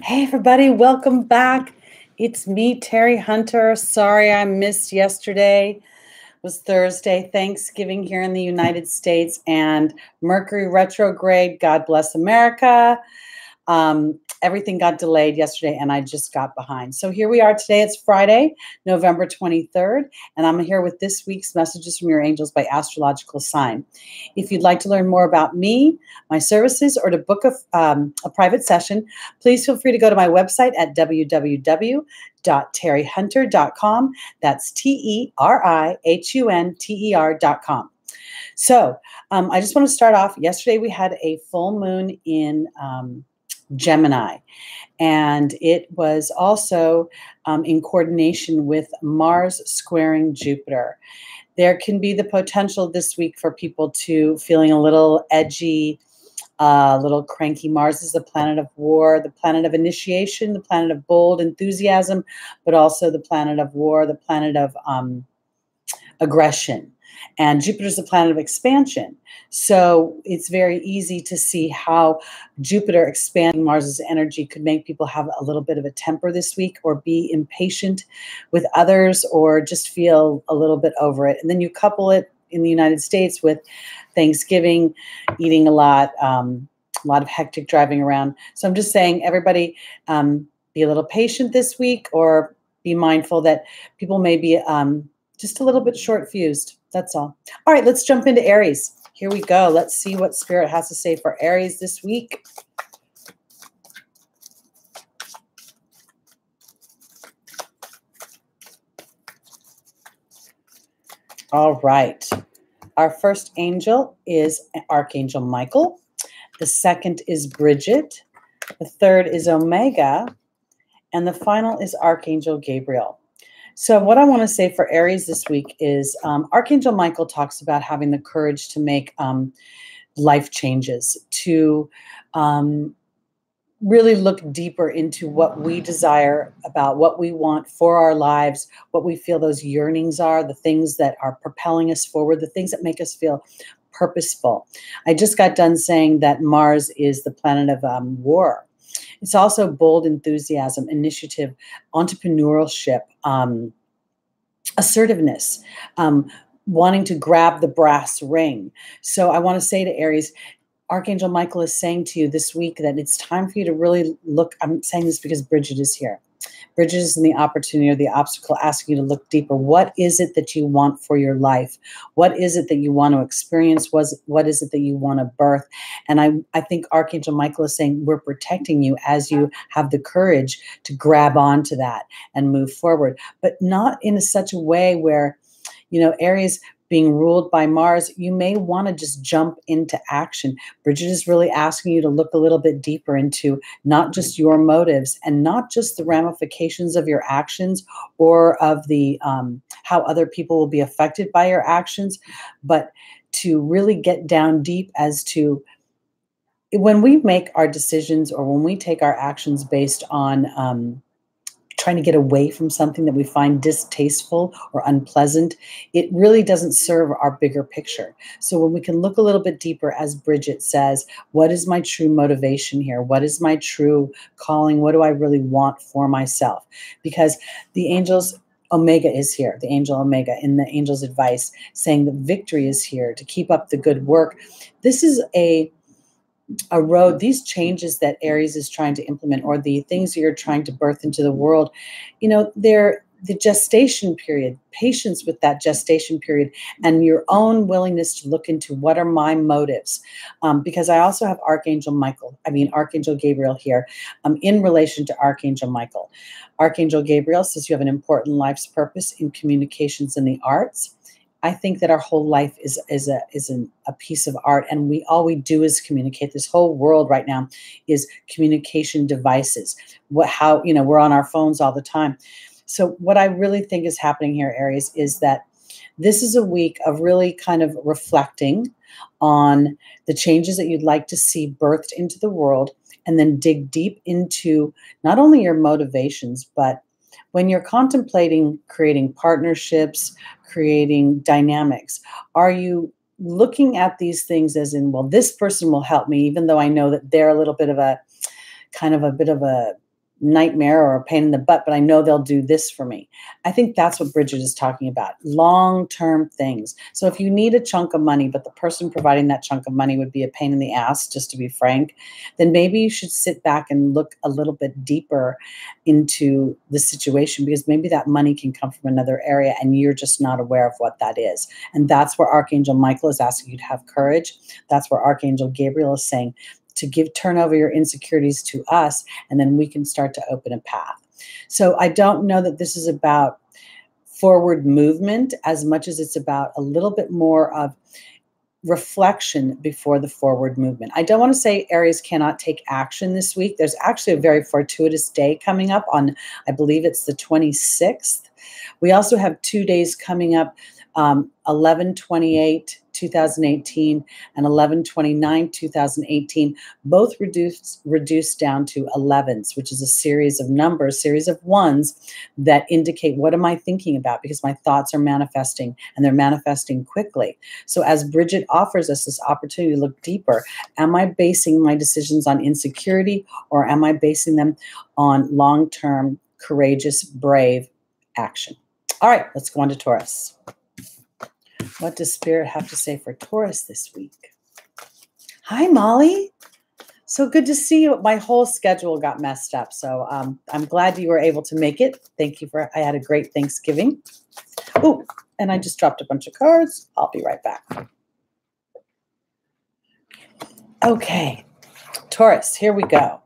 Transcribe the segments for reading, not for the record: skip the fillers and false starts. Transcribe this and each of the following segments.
Hey, everybody, welcome back. It's me, Teri Hunter. Sorry I missed yesterday. It was Thursday, Thanksgiving here in the United States, and Mercury retrograde. God bless America. Everything got delayed yesterday, and I just got behind. So here we are today. It's Friday, November 23rd, and I'm here with this week's Messages from Your Angels by Astrological Sign. If you'd like to learn more about me, my services, or to book a private session, please feel free to go to my website at www.terihunter.com. That's TERIHUNTER.com. So I just want to start off. Yesterday we had a full moon in Gemini, and it was also in coordination with Mars squaring Jupiter. There can be the potential this week for people to feeling a little edgy, a little cranky. Mars is the planet of war, the planet of initiation, the planet of bold enthusiasm, but also the planet of war, the planet of aggression. And Jupiter's the planet of expansion. So it's very easy to see how Jupiter expanding Mars's energy could make people have a little bit of a temper this week, or be impatient with others, or just feel a little bit over it. And then you couple it in the United States with Thanksgiving, eating a lot of hectic driving around. So I'm just saying, everybody, be a little patient this week, or be mindful that people may be just a little bit short-fused. That's all. All right, let's jump into Aries. Here we go. Let's see what Spirit has to say for Aries this week. All right. Our first angel is Archangel Michael. The second is Bridget. The third is Omega. And the final is Archangel Gabriel. So what I want to say for Aries this week is Archangel Michael talks about having the courage to make life changes, to really look deeper into what we desire, about what we want for our lives, what we feel those yearnings are, the things that are propelling us forward, the things that make us feel purposeful. I just got done saying that Mars is the planet of war. It's also bold enthusiasm, initiative, entrepreneurship, assertiveness, wanting to grab the brass ring. So I want to say to Aries, Archangel Michael is saying to you this week that it's time for you to really look. I'm saying this because Bridget is here. Bridget is in the opportunity or the obstacle, asking you to look deeper. What is it that you want for your life? What is it that you want to experience? What is it that you want to birth? And I think Archangel Michael is saying, we're protecting you as you have the courage to grab onto that and move forward, but not in such a way where, Aries being ruled by Mars, you may want to just jump into action. Bridget is really asking you to look a little bit deeper into not just your motives and not just the ramifications of your actions, or of the how other people will be affected by your actions, but to really get down deep as to when we make our decisions, or when we take our actions based on trying to get away from something that we find distasteful or unpleasant, it really doesn't serve our bigger picture. So when we can look a little bit deeper, as Bridget says, what is my true motivation here? What is my true calling? What do I really want for myself? Because the angels, Omega is here, the angel Omega in the angel's advice, saying that victory is here, to keep up the good work. This is a road, these changes that Aries is trying to implement, or the things you're trying to birth into the world, they're the gestation period, patience with that gestation period, and your own willingness to look into what are my motives. Because I also have Archangel Gabriel here in relation to Archangel Michael. Archangel Gabriel says you have an important life's purpose in communications and the arts. I think that our whole life is a piece of art, and all we do is communicate. This whole world right now is communication devices. We're on our phones all the time. So what I really think is happening here, Aries, is that this is a week of really kind of reflecting on the changes that you'd like to see birthed into the world, and then dig deep into not only your motivations, but when you're contemplating creating partnerships, creating dynamics, are you looking at these things as in, well, this person will help me, even though I know that they're a little bit of a nightmare or a pain in the butt, but I know they'll do this for me. I think that's what Bridget is talking about, long-term things. So if you need a chunk of money, but the person providing that chunk of money would be a pain in the ass, just to be frank, then maybe you should sit back and look a little bit deeper into the situation, because maybe that money can come from another area and you're just not aware of what that is. And that's where Archangel Michael is asking you to have courage. That's where Archangel Gabriel is saying to turn over your insecurities to us, and then we can start to open a path. So I don't know that this is about forward movement as much as it's about a little bit more of reflection before the forward movement. I don't want to say Aries cannot take action this week. There's actually a very fortuitous day coming up on, I believe it's the 26th. We also have 2 days coming up, 11/28/2018 and 11/29/2018, both reduced down to 11s, which is a series of numbers, series of ones that indicate what am I thinking about, because my thoughts are manifesting and they're manifesting quickly. So as Bridget offers us this opportunity to look deeper, am I basing my decisions on insecurity, or am I basing them on long-term, courageous, brave action? All right, let's go on to Taurus. What does Spirit have to say for Taurus this week? Hi, Molly. So good to see you. My whole schedule got messed up, so I'm glad you were able to make it. Thank you I had a great Thanksgiving. Oh, and I just dropped a bunch of cards. I'll be right back. Okay, Taurus, here we go.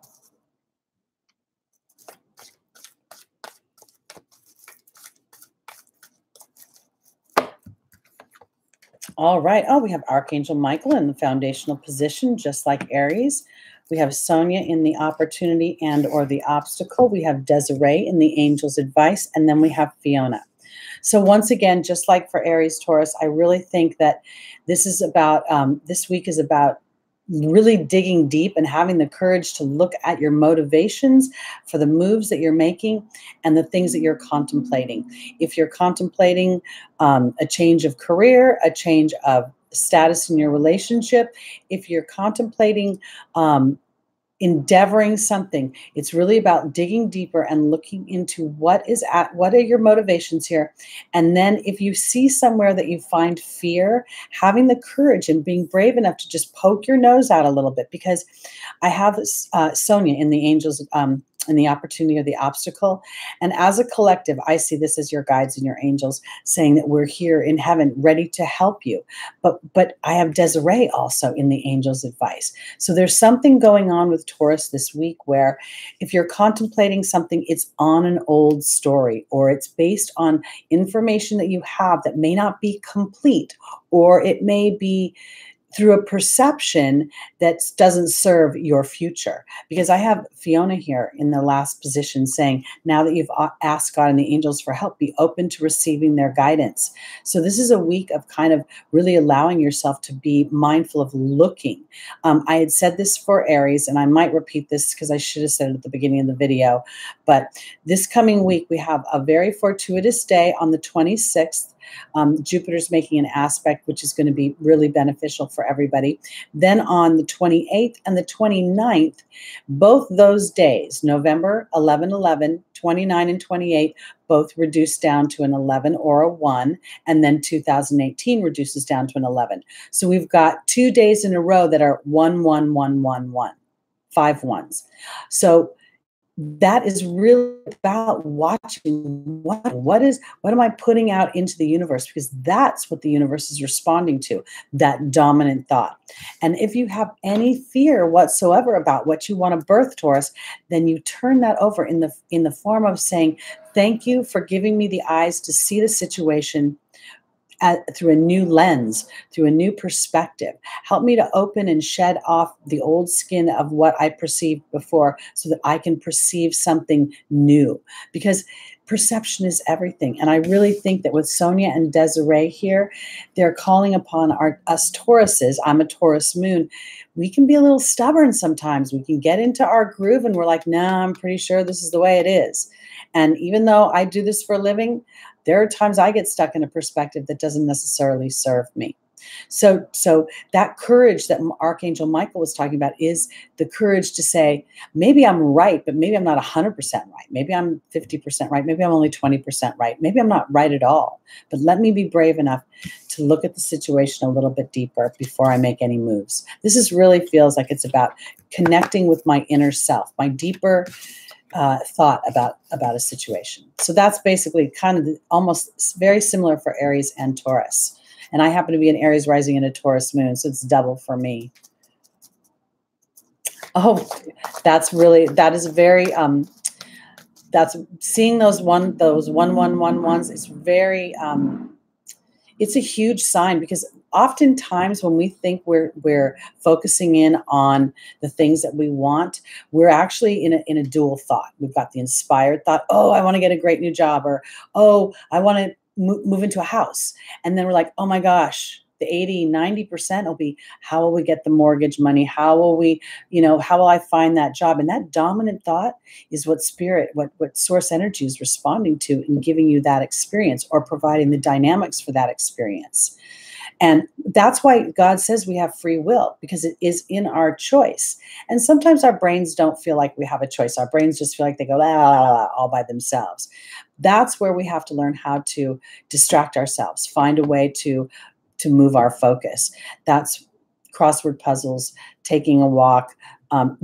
All right. Oh, we have Archangel Michael in the foundational position, just like Aries. We have Sonia in the opportunity and or the obstacle. We have Desiree in the angel's advice. And then we have Fiona. So once again, just like for Aries, Taurus, I really think that this is about, this week is about really digging deep and having the courage to look at your motivations for the moves that you're making and the things that you're contemplating. If you're contemplating a change of career, a change of status in your relationship, if you're contemplating endeavoring something, it's really about digging deeper and looking into what are your motivations here. And then if you see somewhere that you find fear, having the courage and being brave enough to just poke your nose out a little bit, because I have Sonia in the angels, in the opportunity or the obstacle. And as a collective, I see this as your guides and your angels saying that we're here in heaven ready to help you. But I have Desiree also in the angels' advice. So there's something going on with Taurus this week where if you're contemplating something, it's on an old story, or it's based on information that you have that may not be complete, or it may be through a perception that doesn't serve your future. Because I have Fiona here in the last position saying, now that you've asked God and the angels for help, be open to receiving their guidance. So this is a week of kind of really allowing yourself to be mindful of looking. I had said this for Aries, and I might repeat this because I should have said it at the beginning of the video, but this coming week, we have a very fortuitous day on the 26th. Jupiter's making an aspect, which is going to be really beneficial for everybody. Then on the 28th and the 29th, both those days, November 11/11, 29 and 28, both reduce down to an 11 or a 1, and then 2018 reduces down to an 11. So we've got 2 days in a row that are 1, 1, 1, 1, 1, 5 ones. So that is really about watching what am I putting out into the universe, because that's what the universe is responding to, that dominant thought. And if you have any fear whatsoever about what you want to birth, Taurus, then you turn that over in the form of saying, thank you for giving me the eyes to see the situation through a new lens, through a new perspective. Help me to open and shed off the old skin of what I perceived before so that I can perceive something new, because perception is everything. And I really think that with Sonia and Desiree here, they're calling upon us Tauruses. I'm a Taurus moon. We can be a little stubborn sometimes. We can get into our groove and we're like, nah, I'm pretty sure this is the way it is. And even though I do this for a living, there are times I get stuck in a perspective that doesn't necessarily serve me. So that courage that Archangel Michael was talking about is the courage to say, maybe I'm right, but maybe I'm not 100% right. Maybe I'm 50% right. Maybe I'm only 20% right. Maybe I'm not right at all. But let me be brave enough to look at the situation a little bit deeper before I make any moves. This is really feels like it's about connecting with my inner self, my deeper thought about a situation. So that's basically kind of almost very similar for Aries and Taurus. And I happen to be an Aries rising and a Taurus moon, so it's double for me. Oh, that is very, that's seeing those 1111s. It's very, it's a huge sign, because oftentimes when we think we're focusing in on the things that we want, we're actually in a dual thought. We've got the inspired thought, oh, I want to get a great new job, or oh, I want to move into a house. And then we're like, oh my gosh, the 80-90% will be, how will we get the mortgage money? How will we, how will I find that job? And that dominant thought is what spirit, what source energy is responding to and giving you that experience, or providing the dynamics for that experience. And that's why God says we have free will, because it is in our choice. And sometimes our brains don't feel like we have a choice. Our brains just feel like they go la, la, la, la, all by themselves. That's where we have to learn how to distract ourselves, find a way to move our focus. That's crossword puzzles, taking a walk.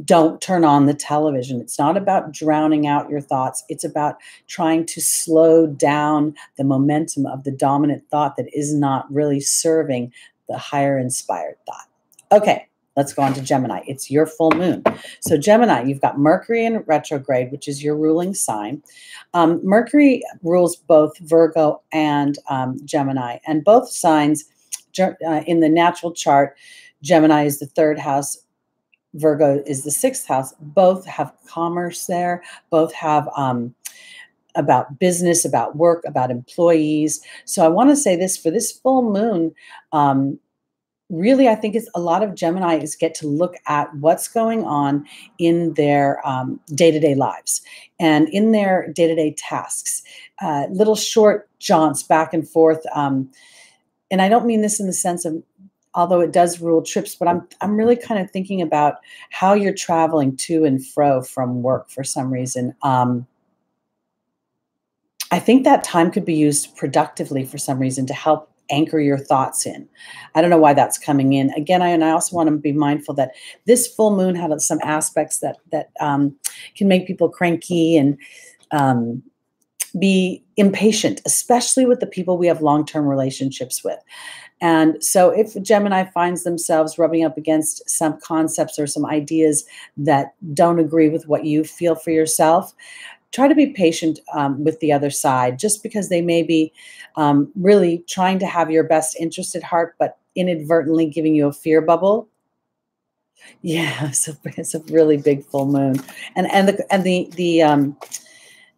Don't turn on the television. It's not about drowning out your thoughts. It's about trying to slow down the momentum of the dominant thought that is not really serving the higher inspired thought. Okay, let's go on to Gemini. It's your full moon. So Gemini, you've got Mercury in retrograde, which is your ruling sign. Mercury rules both Virgo and Gemini, and both signs in the natural chart. Gemini is the 3rd house. Virgo is the 6th house. Both have commerce there. Both have about business, about work, about employees. So I want to say this, for this full moon, really, I think it's a lot of Geminis get to look at what's going on in their day-to-day lives and in their day-to-day tasks, little short jaunts back and forth. And I don't mean this in the sense of, although it does rule trips, but I'm really kind of thinking about how you're traveling to and fro from work for some reason. I think that time could be used productively for some reason to help anchor your thoughts in. I don't know why that's coming in. Again, I also want to be mindful that this full moon had some aspects that can make people cranky and be impatient, especially with the people we have long-term relationships with. And so if Gemini finds themselves rubbing up against some concepts or some ideas that don't agree with what you feel for yourself, try to be patient with the other side, just because they may be really trying to have your best interest at heart, but inadvertently giving you a fear bubble. Yeah, it's a really big full moon, and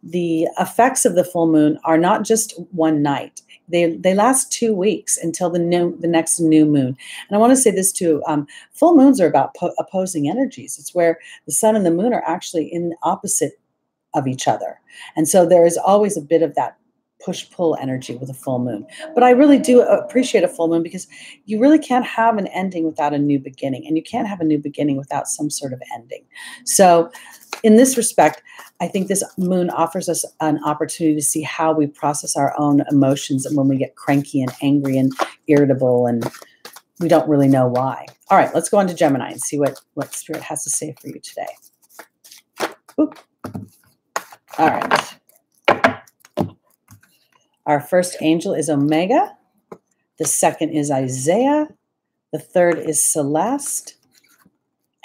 the effects of the full moon are not just one night. They last 2 weeks until the next new moon. And I want to say this too: full moons are about opposing energies. It's where the sun and the moon are actually in opposite of each other, and so there is always a bit of that push-pull energy with a full moon. But I really do appreciate a full moon, because you really can't have an ending without a new beginning, and you can't have a new beginning without some sort of ending. So in this respect, I think this moon offers us an opportunity to see how we process our own emotions, and when we get cranky and angry and irritable and we don't really know why. All right, let's go on to Gemini and see what Spirit has to say for you today. Oop. All right. Our first angel is Omega. The second is Isaiah. The third is Celeste.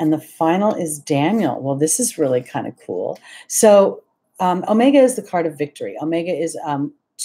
And the final is Daniel. Well, this is really kind of cool. So Omega is the card of victory. Omega is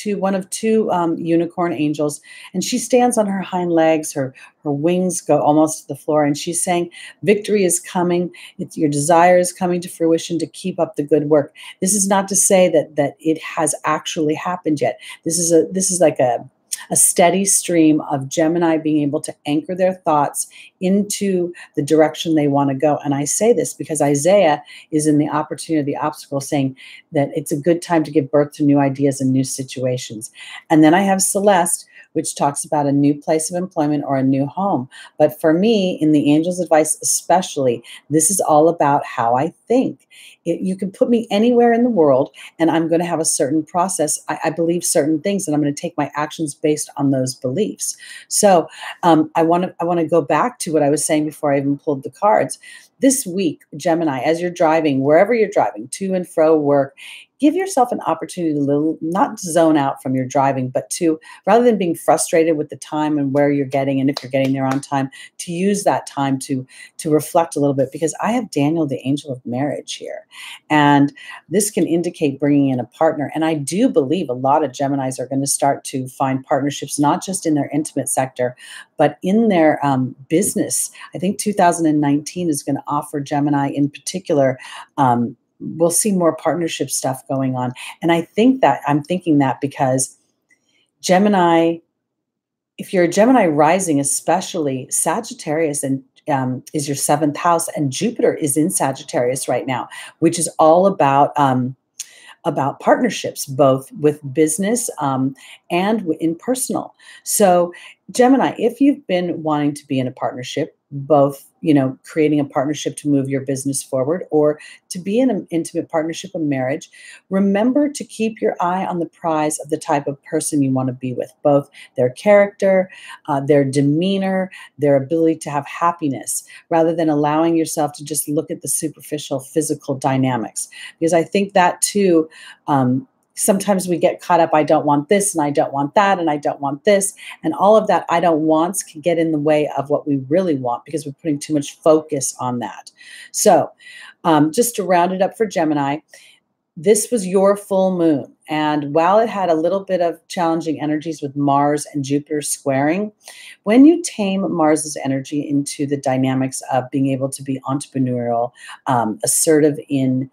one of two unicorn angels, and she stands on her hind legs. Her wings go almost to the floor, and she's saying, victory is coming. Your desire is coming to fruition to keep up the good work. This is not to say that it has actually happened yet. This is like a steady stream of Gemini being able to anchor their thoughts into the direction they want to go. And I say this because Isaiah is in the opportunity, the obstacle, saying that it's a good time to give birth to new ideas and new situations. And then I have Celeste, which talks about a new place of employment or a new home. But for me, in the angel's advice especially, this is all about how I think. You can put me anywhere in the world, and I'm going to have a certain process. I believe certain things, and I'm going to take my actions based on those beliefs. So I want to go back to what I was saying before I even pulled the cards. This week, Gemini, as you're driving, wherever you're driving, to and fro work, give yourself an opportunity to not zone out from your driving, but to, rather than being frustrated with the time and where you're getting, and if you're getting there on time, to use that time to reflect a little bit, because I have Daniel, the angel of marriage here. And this can indicate bringing in a partner. And I do believe a lot of Geminis are going to start to find partnerships, not just in their intimate sector, but in their business. I think 2019 is going to offer Gemini in particular, we'll see more partnership stuff going on. And I'm thinking that because Gemini, if you're a Gemini rising, especially Sagittarius and is your 7th house, and Jupiter is in Sagittarius right now, which is all about partnerships, both with business and in personal. So Gemini, if you've been wanting to be in a partnership, both, creating a partnership to move your business forward or to be in an intimate partnership, a marriage, remember to keep your eye on the prize of the type of person you want to be with, both their character, their demeanor, their ability to have happiness, rather than allowing yourself to just look at the superficial physical dynamics. Because I think that too, sometimes we get caught up, I don't want this, and I don't want that, and I don't want this. And all of that I don't wants can get in the way of what we really want, because we're putting too much focus on that. So just to round it up for Gemini, this was your full moon. And while it had a little bit of challenging energies with Mars and Jupiter squaring, when you tame Mars's energy into the dynamics of being able to be entrepreneurial, assertive in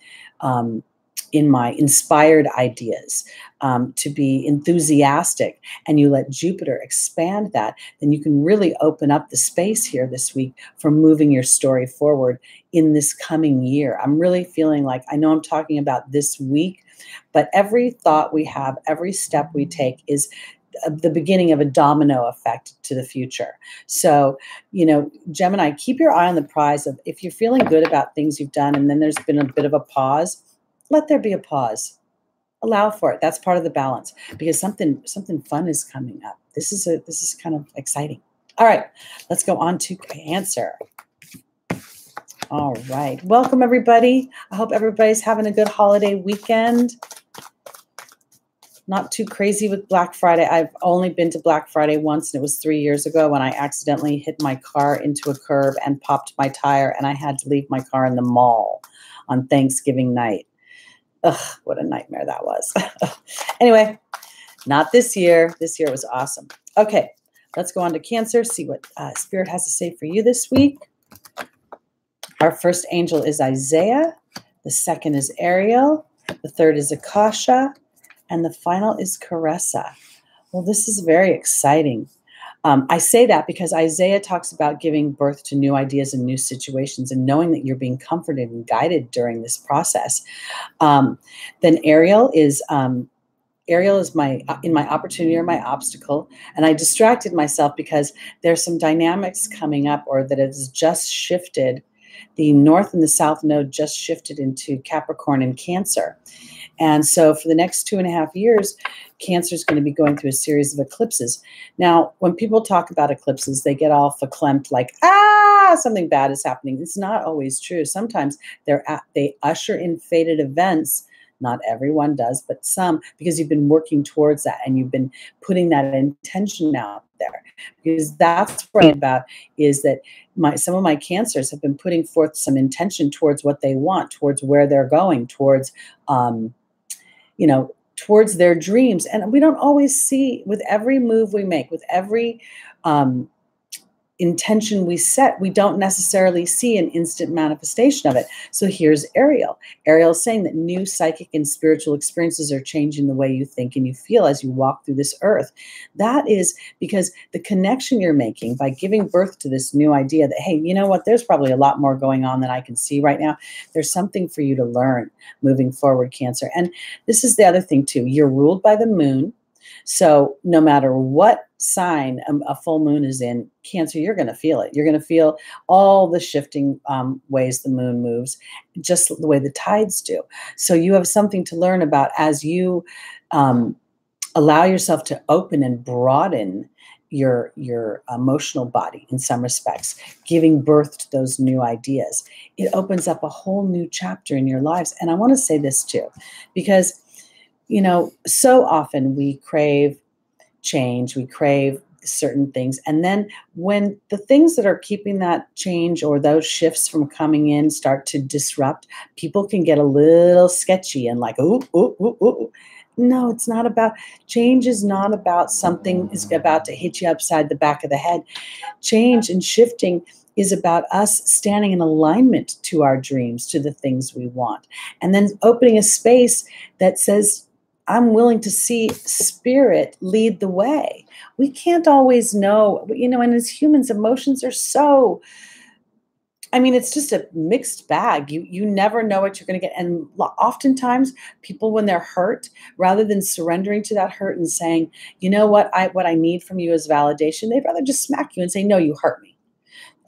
my inspired ideas, to be enthusiastic, and you let Jupiter expand that, then you can really open up the space here this week for moving your story forward in this coming year. I'm really feeling like, I know I'm talking about this week, but every thought we have, every step we take is the beginning of a domino effect to the future. So, Gemini, keep your eye on the prize of, if you're feeling good about things you've done and then there's been a bit of a pause, let there be a pause. Allow for it. That's part of the balance, because something fun is coming up. This is kind of exciting. All right, let's go on to Cancer. All right, welcome everybody. I hope everybody's having a good holiday weekend. Not too crazy with Black Friday. I've only been to Black Friday once, and it was 3 years ago when I accidentally hit my car into a curb and popped my tire, and I had to leave my car in the mall on Thanksgiving night. Ugh, what a nightmare that was. Anyway, not this year. This year was awesome. Okay, let's go on to Cancer, see what Spirit has to say for you this week. Our first angel is Isaiah. The second is Ariel. The third is Akasha. And the final is Caressa. Well, this is very exciting. I say that because Isaiah talks about giving birth to new ideas and new situations, and knowing that you're being comforted and guided during this process. Then Ariel is my in my opportunity or my obstacle, and I distracted myself because there's some dynamics coming up, or that has just shifted. The North and the South node just shifted into Capricorn and Cancer. And so for the next 2.5 years, Cancer is going to be going through a series of eclipses. Now, when people talk about eclipses, they get all verklempt, like, something bad is happening. It's not always true. Sometimes they usher in fated events. Not everyone does, but some, because you've been working towards that and you've been putting that intention out there. Because that's what I'm about, is that some of my Cancers have been putting forth some intention towards what they want, towards where they're going, towards towards their dreams. And we don't always see, with every move we make, with every intention we set, we don't necessarily see an instant manifestation of it. So here's Ariel. Ariel's saying that new psychic and spiritual experiences are changing the way you think and you feel as you walk through this earth. That is because the connection you're making by giving birth to this new idea that, hey, you know what, there's probably a lot more going on than I can see right now. There's something for you to learn moving forward, Cancer. And this is the other thing too. You're ruled by the moon. So no matter what sign a full moon is in, Cancer, you're going to feel it. You're going to feel all the shifting ways the moon moves, just the way the tides do. So you have something to learn about as you allow yourself to open and broaden your emotional body in some respects, giving birth to those new ideas. It opens up a whole new chapter in your lives. And I want to say this too, because, you know, so often we crave change, we crave certain things. And then when the things that are keeping that change or those shifts from coming in start to disrupt, people can get a little sketchy and like, ooh, ooh, ooh, ooh. No, it's not about, change is not about something is about to hit you upside the back of the head. Change and shifting is about us standing in alignment to our dreams, to the things we want. And then opening a space that says, I'm willing to see spirit lead the way. We can't always know, you know, and as humans, emotions are so, I mean, it's just a mixed bag. You never know what you're going to get. And oftentimes people, when they're hurt, rather than surrendering to that hurt and saying, you know what I need from you is validation, they'd rather just smack you and say, no, you hurt me.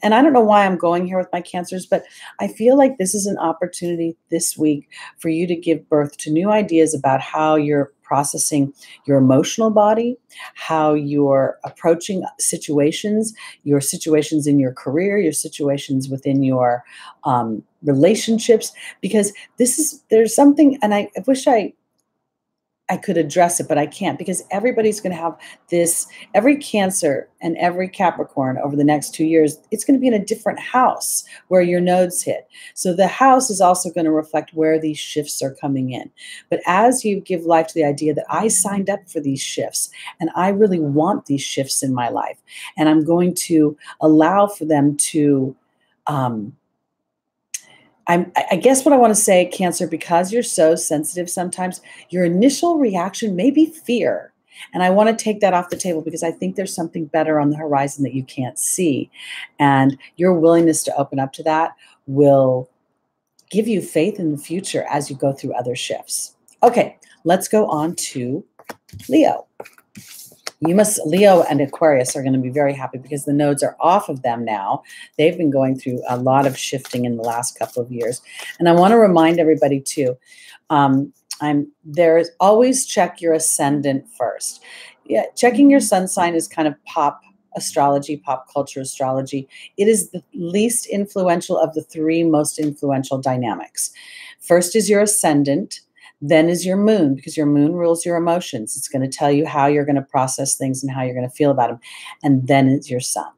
And I don't know why I'm going here with my Cancers, but I feel like this is an opportunity this week for you to give birth to new ideas about how you're processing your emotional body, how you're approaching situations in your career, your situations within your relationships, because there's something, and I wish I could address it, but I can't, because everybody's going to have this, every Cancer and every Capricorn over the next 2 years, it's going to be in a different house where your nodes hit. So the house is also going to reflect where these shifts are coming in. But as you give life to the idea that I signed up for these shifts and I really want these shifts in my life, and I'm going to allow for them to, I guess what I want to say, Cancer, because you're so sensitive sometimes, your initial reaction may be fear. And I want to take that off the table because I think there's something better on the horizon that you can't see. And your willingness to open up to that will give you faith in the future as you go through other shifts. Okay, let's go on to Leo. Leo and Aquarius are going to be very happy because the nodes are off of them now. They've been going through a lot of shifting in the last couple of years. And I want to remind everybody too, there's always check your ascendant first. Yeah, checking your sun sign is kind of pop astrology, pop culture astrology. It is the least influential of the three most influential dynamics. First is your ascendant. Then is your moon, because your moon rules your emotions. It's going to tell you how you're going to process things and how you're going to feel about them. And then it's your sun.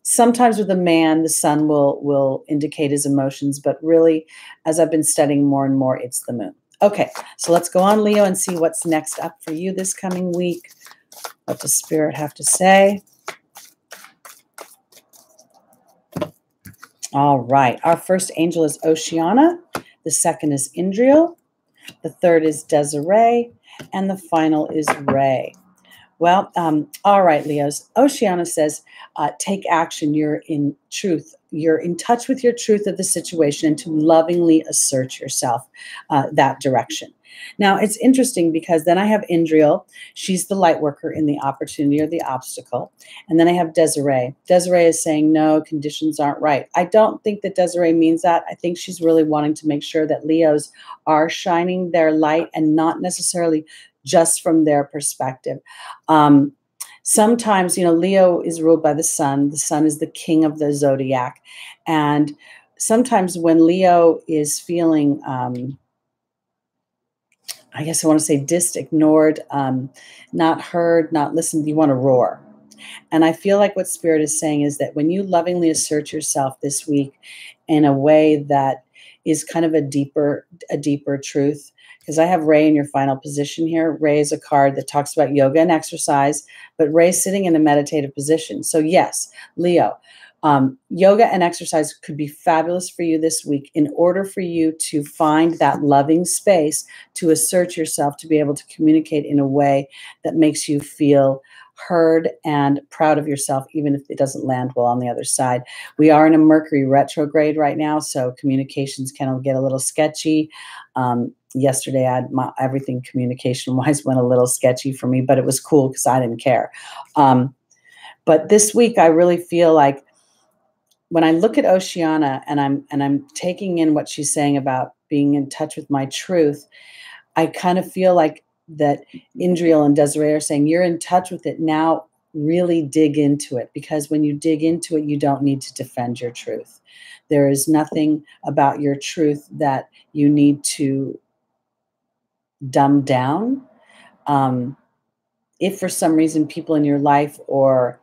Sometimes with a man, the sun will indicate his emotions, but really, as I've been studying more and more, it's the moon. Okay, so let's go on, Leo, and see what's next up for you this coming week. What does Spirit have to say? All right, our first angel is Oceana. The second is Indriel. The third is Desiree, and the final is Ray. Well, all right, Leos. Oceana says, take action. You're in truth. You're in touch with your truth of the situation and to lovingly assert yourself that direction. Now, it's interesting because then I have Indriel. She's the light worker in the opportunity or the obstacle. And then I have Desiree. Desiree is saying, no, conditions aren't right. I don't think that Desiree means that. I think she's really wanting to make sure that Leos are shining their light and not necessarily just from their perspective. Sometimes, Leo is ruled by the sun. The sun is the king of the zodiac. And sometimes when Leo is feeling, I guess I want to say ignored, not heard, not listened, you want to roar. And I feel like what Spirit is saying is that when you lovingly assert yourself this week in a way that is kind of a deeper truth, because I have Ray in your final position here. Ray is a card that talks about yoga and exercise, but Ray's sitting in a meditative position. So yes, Leo, yoga and exercise could be fabulous for you this week in order for you to find that loving space to assert yourself, to be able to communicate in a way that makes you feel heard and proud of yourself, even if it doesn't land well on the other side. We are in a Mercury retrograde right now, so communications can get a little sketchy. Yesterday, everything communication-wise went a little sketchy for me, but it was cool because I didn't care. But this week, I really feel like when I look at Oceana and I'm taking in what she's saying about being in touch with my truth, I kind of feel like that Indriel and Desiree are saying, you're in touch with it now, really dig into it, because when you dig into it, you don't need to defend your truth. There is nothing about your truth that you need to dumb down. If for some reason people in your life or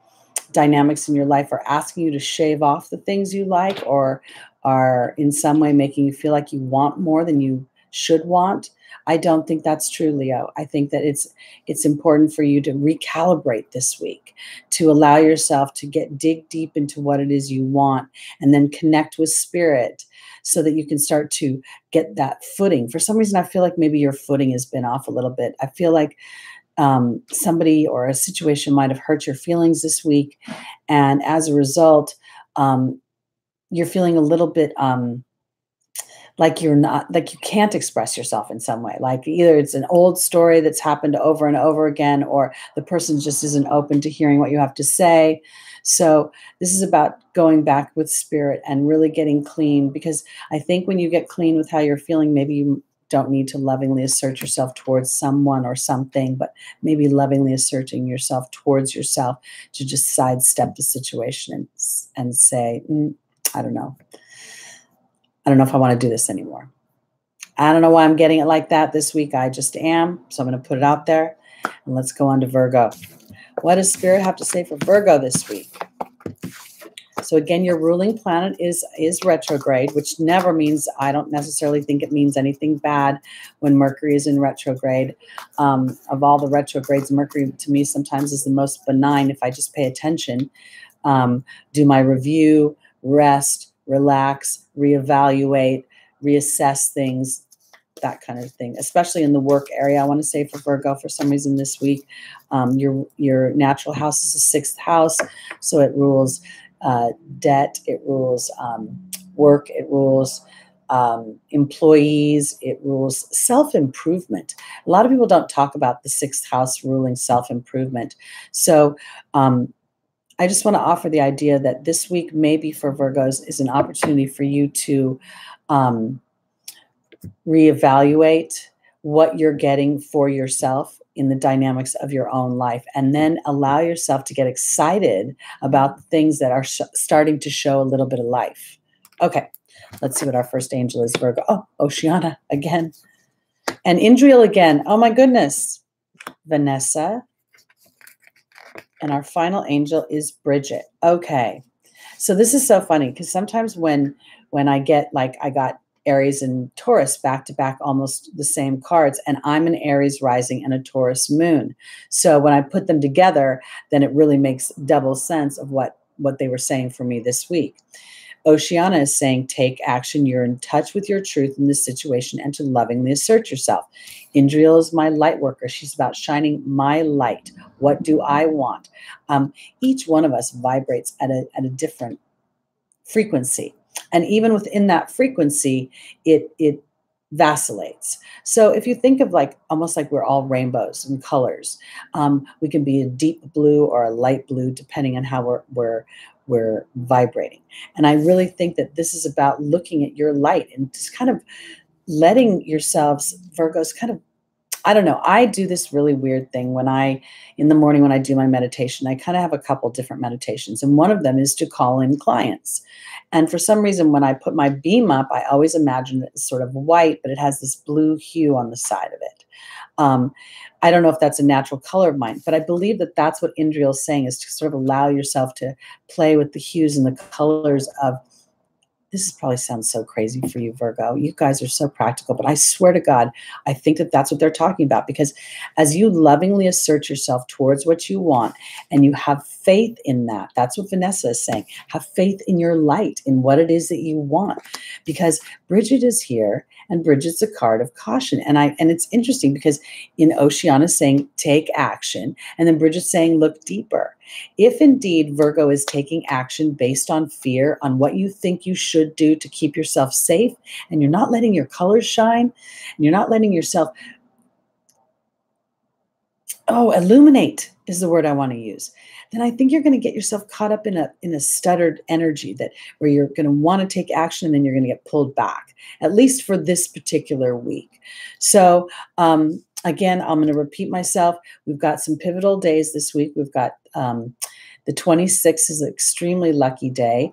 dynamics in your life are asking you to shave off the things you like, or are in some way making you feel like you want more than you should want, I don't think that's true, Leo. I think that it's important for you to recalibrate this week, to allow yourself to dig deep into what it is you want, and then connect with spirit so that you can start to get that footing. For some reason, I feel like maybe your footing has been off a little bit. I feel like somebody or a situation might have hurt your feelings this week, and as a result, you're feeling a little bit like you're not, like you can't express yourself in some way. Like either it's an old story that's happened over and over again, or the person just isn't open to hearing what you have to say. So this is about going back with spirit and really getting clean, because I think when you get clean with how you're feeling, maybe you don't need to lovingly assert yourself towards someone or something, but maybe lovingly asserting yourself towards yourself to just sidestep the situation and say, I don't know. I don't know if I want to do this anymore. I don't know why I'm getting it like that this week. I just am. So I'm going to put it out there. And let's go on to Virgo. What does Spirit have to say for Virgo this week? So again, your ruling planet is retrograde, which never means, I don't necessarily think it means anything bad when Mercury is in retrograde. Of all the retrogrades, Mercury to me sometimes is the most benign if I just pay attention, do my review, rest, relax, reevaluate, reassess things, that kind of thing, especially in the work area. I want to say for Virgo, for some reason this week, your natural house is the sixth house, so it rules debt, it rules work, it rules employees, it rules self-improvement. A lot of people don't talk about the sixth house ruling self-improvement. So I just want to offer the idea that this week, maybe for Virgos, is an opportunity for you to reevaluate what you're getting for yourself in the dynamics of your own life, and then allow yourself to get excited about the things that are starting to show a little bit of life. Okay, let's see what our first angel is, Virgo. Oh, Oceana again. And Indriel again. Oh my goodness. Vanessa. And our final angel is Bridget. Okay. So this is so funny because sometimes when I get, like, I got Aries and Taurus back to back, almost the same cards, and I'm an Aries rising and a Taurus moon. So when I put them together, then it really makes double sense of what they were saying for me this week. Oceana is saying, take action. You're in touch with your truth in this situation and to lovingly assert yourself. Indriel is my light worker. She's about shining my light. What do I want? Each one of us vibrates at a different frequency. And even within that frequency, it vacillates. So if you think of like almost like we're all rainbows and colors, we can be a deep blue or a light blue depending on how we're vibrating. And I really think that this is about looking at your light and just kind of letting yourselves, Virgos, kind of, I don't know. I do this really weird thing in the morning when I do my meditation, I kind of have a couple different meditations. And one of them is to call in clients. And for some reason, when I put my beam up, I always imagine it as sort of white, but it has this blue hue on the side of it. I don't know if that's a natural color of mine, but I believe that that's what Indriel is saying, is to sort of allow yourself to play with the hues and the colors of this probably sounds so crazy for you, Virgo. You guys are so practical, but I swear to God, I think that that's what they're talking about, because as you lovingly assert yourself towards what you want and you have faith in that, that's what Vanessa is saying. Have faith in your light, in what it is that you want, because Bridget is here, and Bridget's a card of caution. And it's interesting because in Oceana's saying, take action. And then Bridget's saying, look deeper. If indeed Virgo is taking action based on fear, on what you think you should do to keep yourself safe, and you're not letting your colors shine, and you're not letting yourself, illuminate is the word I want to use, then I think you're going to get yourself caught up in a stuttered energy where you're going to want to take action and then you're going to get pulled back, at least for this particular week. So again, I'm going to repeat myself. We've got some pivotal days this week. We've got the 26th is an extremely lucky day.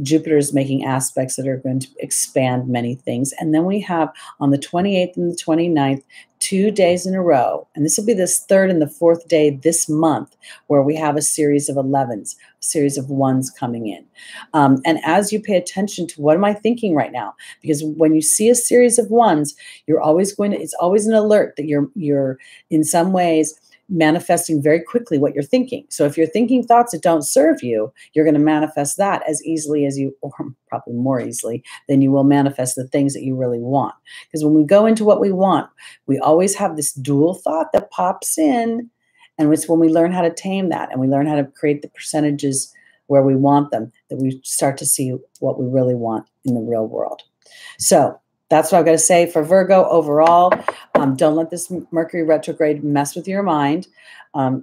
Jupiter is making aspects that are going to expand many things. And then we have on the 28th and the 29th, 2 days in a row. And this will be this third and the fourth day this month where we have a series of 11s, a series of ones coming in. And as you pay attention to what am I thinking right now? Because when you see a series of ones, it's always an alert that you're in some ways manifesting very quickly what you're thinking. So if you're thinking thoughts that don't serve you, you're going to manifest that as easily as or probably more easily than you will manifest the things that you really want. Because when we go into what we want, we always have this dual thought that pops in. And it's when we learn how to tame that and we learn how to create the percentages where we want them, that we start to see what we really want in the real world. So that's what I've got to say for Virgo overall. Don't let this Mercury retrograde mess with your mind.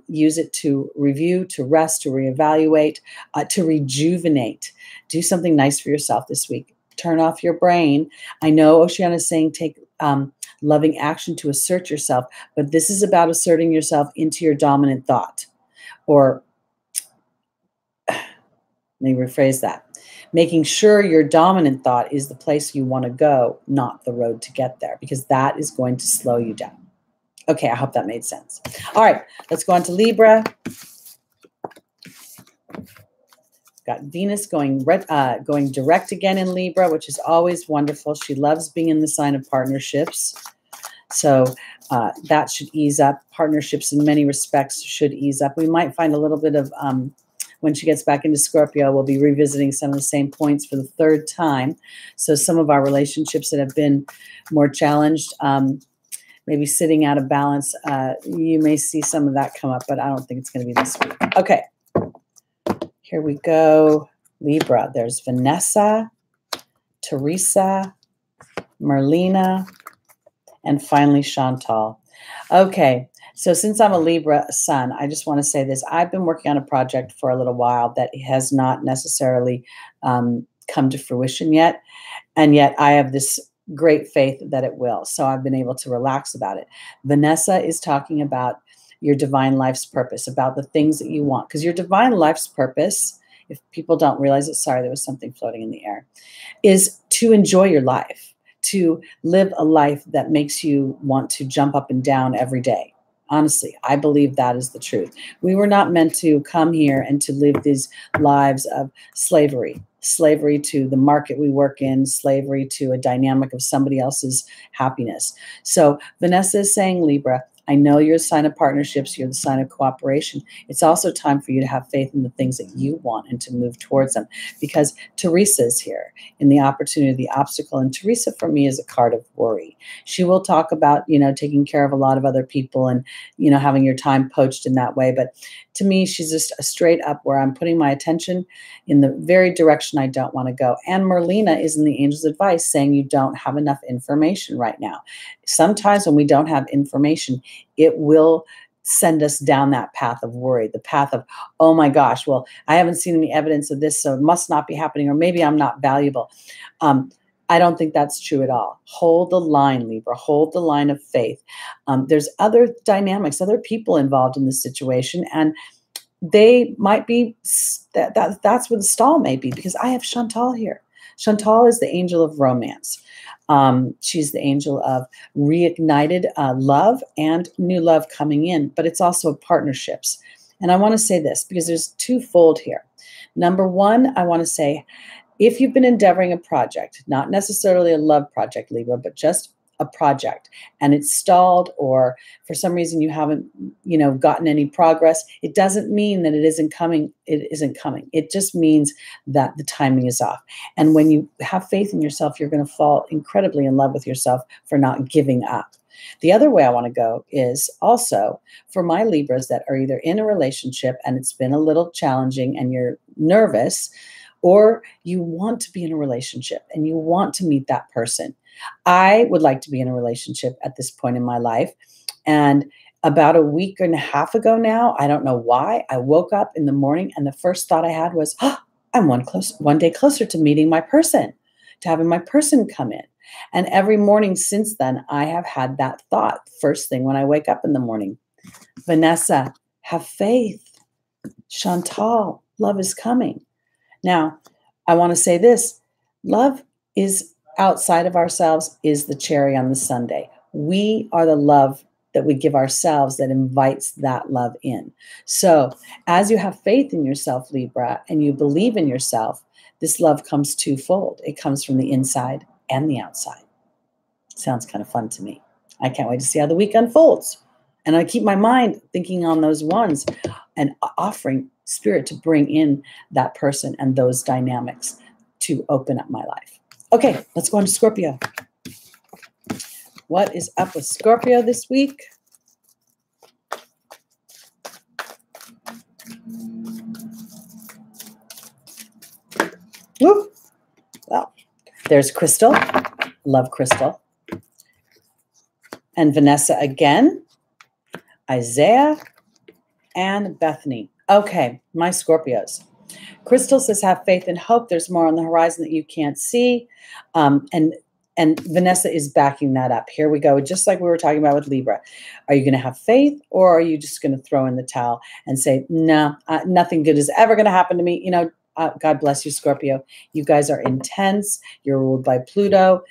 Use it to review, to rest, to reevaluate, to rejuvenate. Do something nice for yourself this week. Turn off your brain. I know Oceana is saying take loving action to assert yourself, but this is about asserting yourself into your dominant thought. Or let me rephrase that. Making sure your dominant thought is the place you want to go, not the road to get there, because that is going to slow you down. Okay, I hope that made sense. All right, let's go on to Libra. Got Venus going direct again in Libra, which is always wonderful. She loves being in the sign of partnerships. So that should ease up. Partnerships in many respects should ease up. We might find a little bit of... when she gets back into Scorpio, we'll be revisiting some of the same points for the third time. So some of our relationships that have been more challenged, maybe sitting out of balance, you may see some of that come up, but I don't think it's going to be this week. Okay, here we go. Libra, there's Vanessa, Teresa, Merlina, and finally Chantal. Okay. So since I'm a Libra sun, I just want to say this. I've been working on a project for a little while that has not necessarily come to fruition yet. And yet I have this great faith that it will. So I've been able to relax about it. Vanessa is talking about your divine life's purpose, about the things that you want. Because your divine life's purpose, if people don't realize it, sorry, there was something floating in the air, is to enjoy your life, to live a life that makes you want to jump up and down every day. Honestly, I believe that is the truth. We were not meant to come here and to live these lives of slavery to the market we work in, slavery to a dynamic of somebody else's happiness. So Vanessa is saying, Libra, I know you're a sign of partnerships. You're the sign of cooperation. It's also time for you to have faith in the things that you want and to move towards them, because Teresa is here in the opportunity, the obstacle. And Teresa, for me, is a card of worry. She will talk about, taking care of a lot of other people and, having your time poached in that way. But to me, she's just a straight up where I'm putting my attention in the very direction I don't want to go. And Merlina is in the angel's advice saying you don't have enough information right now. Sometimes when we don't have information, it will send us down that path of worry, the path of, oh my gosh, well, I haven't seen any evidence of this, so it must not be happening, or maybe I'm not valuable. I don't think that's true at all. Hold the line, Libra. Hold the line of faith. There's other dynamics, other people involved in this situation, and they might be, that's where the stall may be, because I have Chantal here. Chantal is the angel of romance. She's the angel of reignited love and new love coming in, but it's also partnerships. And I want to say this because there's twofold here. Number one, I want to say If you've been endeavoring a project, not necessarily a love project, Libra, but just a project, and it's stalled, or for some reason you haven't, gotten any progress, it doesn't mean that it isn't coming. It isn't coming. It just means that the timing is off. And when you have faith in yourself, you're going to fall incredibly in love with yourself for not giving up. The other way I want to go is also for my Libras that are either in a relationship and it's been a little challenging and you're nervous, or you want to be in a relationship and you want to meet that person. I would like to be in a relationship at this point in my life. And about a week and a half ago now, I don't know why, I woke up in the morning and the first thought I had was, I'm one day closer to meeting my person, to having my person come in. And every morning since then, I have had that thought first thing when I wake up in the morning. Vanessa, have faith. Chantal, love is coming. Now, I want to say this. Love is outside of ourselves, is the cherry on the sundae. We are the love that we give ourselves that invites that love in. So as you have faith in yourself, Libra, and you believe in yourself, this love comes twofold. It comes from the inside and the outside. Sounds kind of fun to me. I can't wait to see how the week unfolds. And I keep my mind thinking on those ones and offering Spirit to bring in that person and those dynamics to open up my life. Okay, let's go on to Scorpio. What is up with Scorpio this week? Woo. Well, there's Crystal. Love Crystal. And Vanessa again. Isaiah and Bethany. Okay, my Scorpios. Crystal says, have faith and hope. There's more on the horizon that you can't see. And Vanessa is backing that up. Here we go. Just like we were talking about with Libra. Are you going to have faith, or are you just going to throw in the towel and say, no, nothing good is ever going to happen to me? God bless you, Scorpio. You guys are intense. You're ruled by Pluto.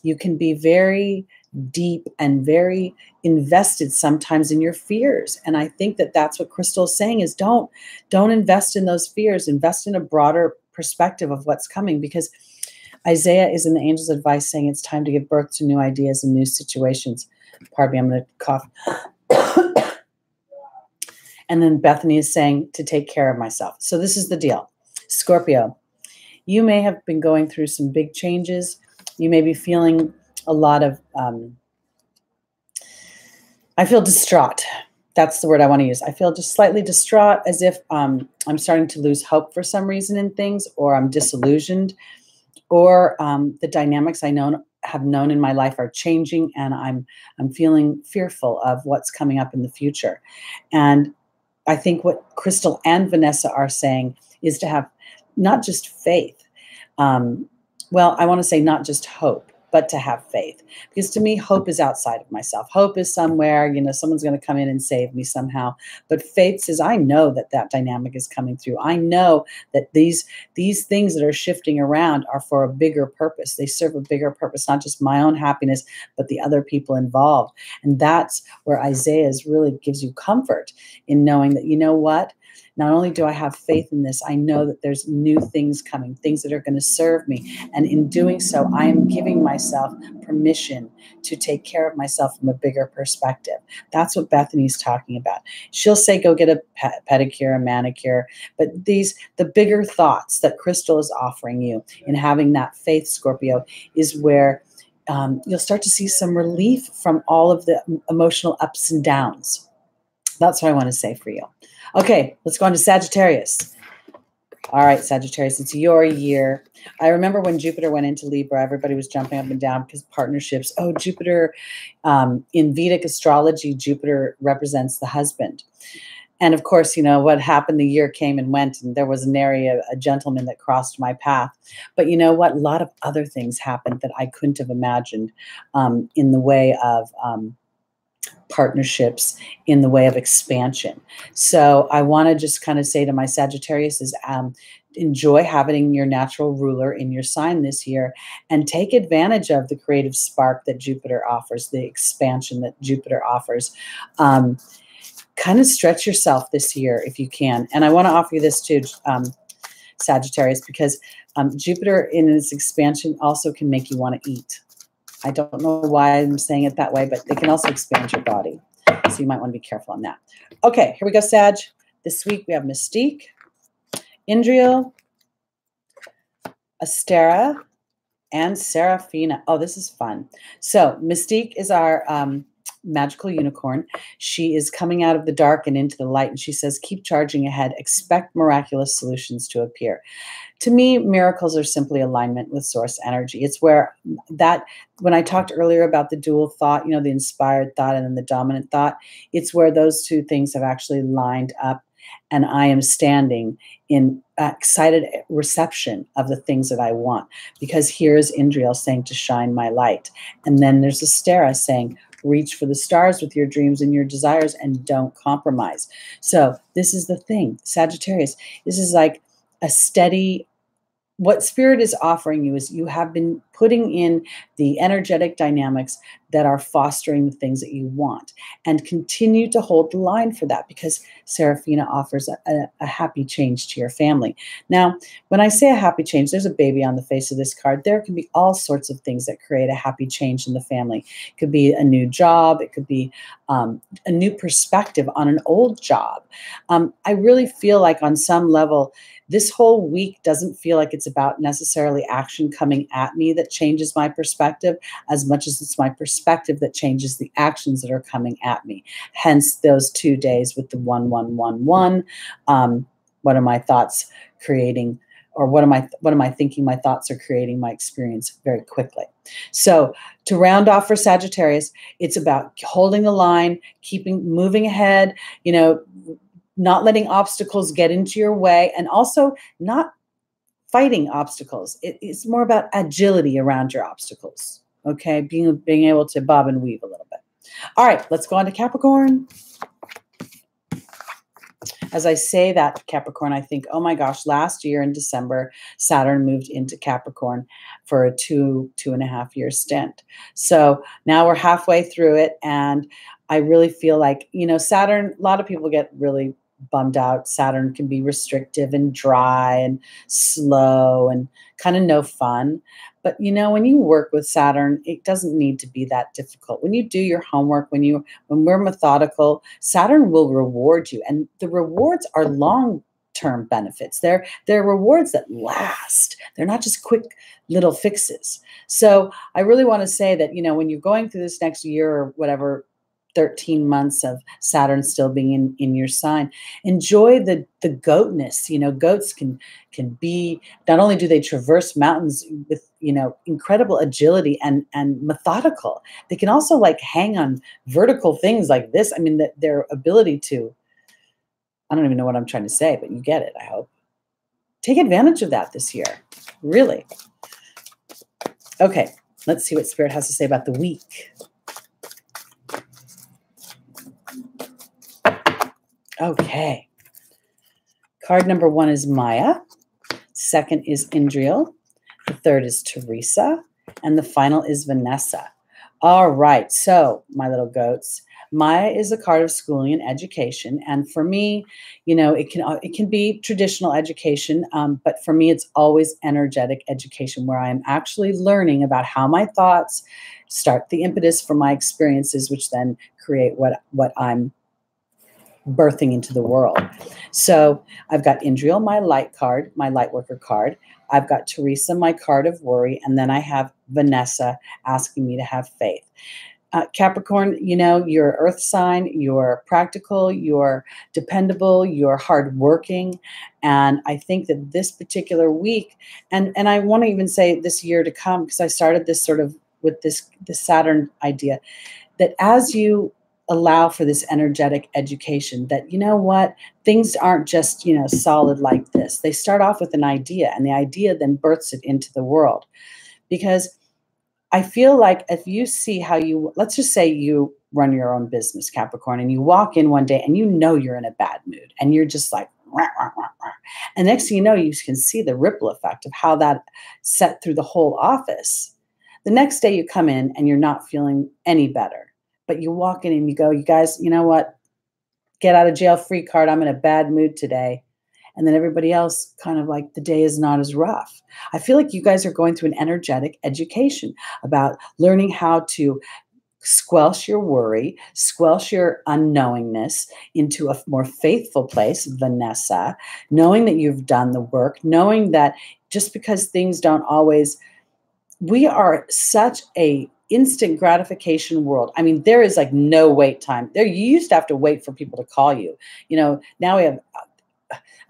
You can be very deep and very invested sometimes in your fears. And I think that that's what Crystal is saying is don't invest in those fears. Invest in a broader perspective of what's coming, because Isaiah is in the angel's advice saying it's time to give birth to new ideas and new situations. Pardon me, I'm going to cough. And then Bethany is saying to take care of myself. So this is the deal. Scorpio, you may have been going through some big changes. You may be feeling a lot of, I feel distraught. That's the word I want to use. I feel just slightly distraught, as if I'm starting to lose hope for some reason in things, or I'm disillusioned, or the dynamics I have known in my life are changing, and I'm feeling fearful of what's coming up in the future. And I think what Crystal and Vanessa are saying is to have not just faith. Well, I want to say not just hope, but to have faith. Because to me, hope is outside of myself. Hope is somewhere, someone's going to come in and save me somehow. But faith says, I know that dynamic is coming through. I know that these things that are shifting around are for a bigger purpose. They serve a bigger purpose, not just my own happiness, but the other people involved. And that's where Isaiah really gives you comfort in knowing that, you know what? Not only do I have faith in this, I know that there's new things coming, things that are going to serve me. And in doing so, I am giving myself permission to take care of myself from a bigger perspective. That's what Bethany's talking about. She'll say, go get a pedicure, a manicure. But the bigger thoughts that Crystal is offering you in having that faith, Scorpio, is where you'll start to see some relief from all of the emotional ups and downs. That's what I want to say for you. Okay, let's go on to Sagittarius. All right, Sagittarius, it's your year. I remember when Jupiter went into Libra, everybody was jumping up and down because partnerships. Oh, Jupiter, in Vedic astrology, Jupiter represents the husband. And of course, what happened, the year came and went, and there was a gentleman that crossed my path. But you know what? A lot of other things happened that I couldn't have imagined in the way of partnerships, in the way of expansion. So I want to just kind of say to my Sagittarius is enjoy having your natural ruler in your sign this year, and take advantage of the creative spark that Jupiter offers, the expansion that Jupiter offers. Kind of stretch yourself this year if you can. And I want to offer you this too. Sagittarius, because Jupiter in its expansion also can make you want to eat. I don't know why I'm saying it that way, but they can also expand your body. So you might want to be careful on that. Okay, here we go, Sag. This week we have Mystique, Indriel, Astera, and Seraphina. Oh, this is fun. So Mystique is our magical unicorn. She is coming out of the dark and into the light. And she says, keep charging ahead. Expect miraculous solutions to appear. To me, miracles are simply alignment with source energy. It's where when I talked earlier about the dual thought, the inspired thought and then the dominant thought, it's where those two things have actually lined up. And I am standing in excited reception of the things that I want, because here's Indriel saying to shine my light. And then there's Astera saying, reach for the stars with your dreams and your desires and don't compromise. So this is the thing, Sagittarius, this is like a steady, what Spirit is offering you is you have been putting in the energetic dynamics that are fostering the things that you want, and continue to hold the line for that, because Seraphina offers a happy change to your family. Now, when I say a happy change, there's a baby on the face of this card. There can be all sorts of things that create a happy change in the family. It could be a new job. It could be a new perspective on an old job. I really feel like on some level, this whole week doesn't feel like it's about necessarily action coming at me that changes my perspective, as much as it's my perspective that changes the actions that are coming at me. Hence those 2 days with the 1-1-1-1. What are my thoughts creating, or what am I thinking my thoughts are creating my experience very quickly. So to round off for Sagittarius, it's about holding the line, moving ahead, not letting obstacles get into your way, and also not fighting obstacles. It's more about agility around your obstacles. Okay, being able to bob and weave a little bit. All right, let's go on to Capricorn. As I say that, Capricorn, I think, oh my gosh, last year in December, Saturn moved into Capricorn for a 2.5 year stint. So now we're halfway through it, and I really feel like, Saturn, a lot of people get really bummed out. Saturn can be restrictive and dry and slow and kind of no fun. But when you work with Saturn, it doesn't need to be that difficult. When you do your homework, when we're methodical, Saturn will reward you. And the rewards are long-term benefits. They're rewards that last. They're not just quick little fixes. So I really want to say that, when you're going through this next year or whatever, 13 months of Saturn still being in your sign, enjoy the goatness. Goats can be, not only do they traverse mountains with incredible agility and methodical, they can also like hang on vertical things like this. I mean, their ability to, I don't even know what I'm trying to say, but you get it, I hope. Take advantage of that this year, really. Okay, let's see what Spirit has to say about the week. Okay. Card number 1 is Maya. Second is Indriel. The third is Teresa. And the final is Vanessa. All right. So, my little goats, Maya is a card of schooling and education. And for me, it can be traditional education. But for me, it's always energetic education, where I am actually learning about how my thoughts start the impetus for my experiences, which then create what I'm birthing into the world. So I've got Indriel, my light card, my light worker card. I've got Teresa, my card of worry. And then I have Vanessa asking me to have faith. Capricorn, you're earth sign, you're practical, you're dependable, you're hardworking. And I think that this particular week, and I want to even say this year to come, because I started this sort of with this Saturn idea, that as you allow for this energetic education, that, things aren't just, solid like this. They start off with an idea, and the idea then births it into the world. Because I feel like if you see how let's just say you run your own business, Capricorn, and you walk in one day and you're in a bad mood and you're just like, rah, rah, rah, rah. And next thing you know, you can see the ripple effect of how that set through the whole office. The next day you come in and you're not feeling any better. But you walk in and you go, you guys, you know what? Get out of jail free card. I'm in a bad mood today. And then everybody else kind of like the day is not as rough. I feel like you guys are going through an energetic education about learning how to squelch your worry, squelch your unknowingness into a more faithful place, Vanessa, knowing that you've done the work, knowing that just because things don't always, we are such a instant gratification world. I mean, there is like no wait time. There, you used to have to wait for people to call you. You know, now we have,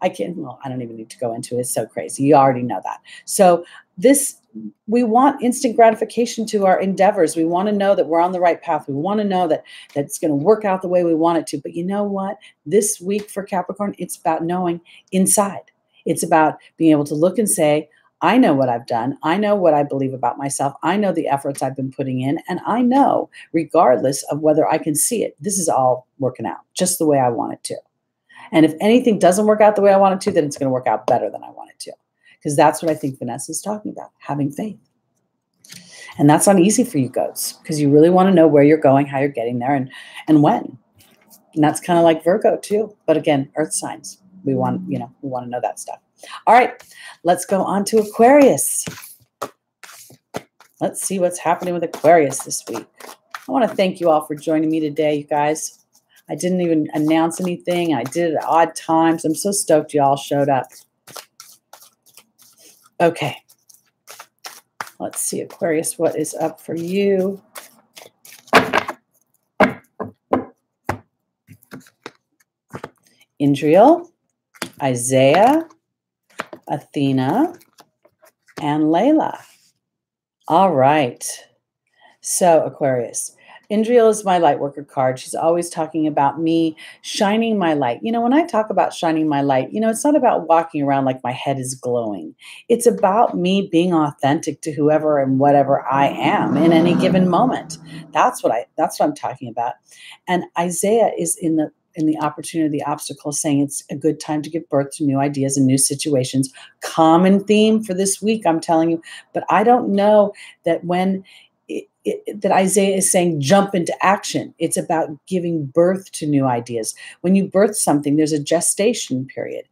I can't, well, I don't even need to go into it. It's so crazy. You already know that. So this, we want instant gratification to our endeavors. We want to know that we're on the right path. We want to know that it's going to work out the way we want it to. But you know what? This week for Capricorn, it's about knowing inside. It's about being able to look and say, I know what I've done. I know what I believe about myself. I know the efforts I've been putting in. And I know, regardless of whether I can see it, this is all working out just the way I want it to. And if anything doesn't work out the way I want it to, then it's going to work out better than I want it to. Because that's what I think Vanessa is talking about, having faith. And that's not easy for you goats, because you really want to know where you're going, how you're getting there, and when. And that's kind of like Virgo too. But again, earth signs. We want to know that stuff. All right, let's go on to Aquarius. Let's see what's happening with Aquarius this week. I want to thank you all for joining me today, you guys. I didn't even announce anything. I did it at odd times. I'm so stoked you all showed up. Okay. Let's see, Aquarius, what is up for you? Indriel, Isaiah, Athena, and Layla. All right. So, Aquarius, Indriel is my light worker card. She's always talking about me shining my light. You know, when I talk about shining my light, you know, it's not about walking around like my head is glowing. It's about me being authentic to whoever and whatever I am in any given moment. That's what I'm talking about. And Isaiah is in the opportunity, the obstacle, saying it's a good time to give birth to new ideas and new situations. Common theme for this week, I'm telling you. But I don't know that when that Isaiah is saying jump into action. It's about giving birth to new ideas. When you birth something, there's a gestation period.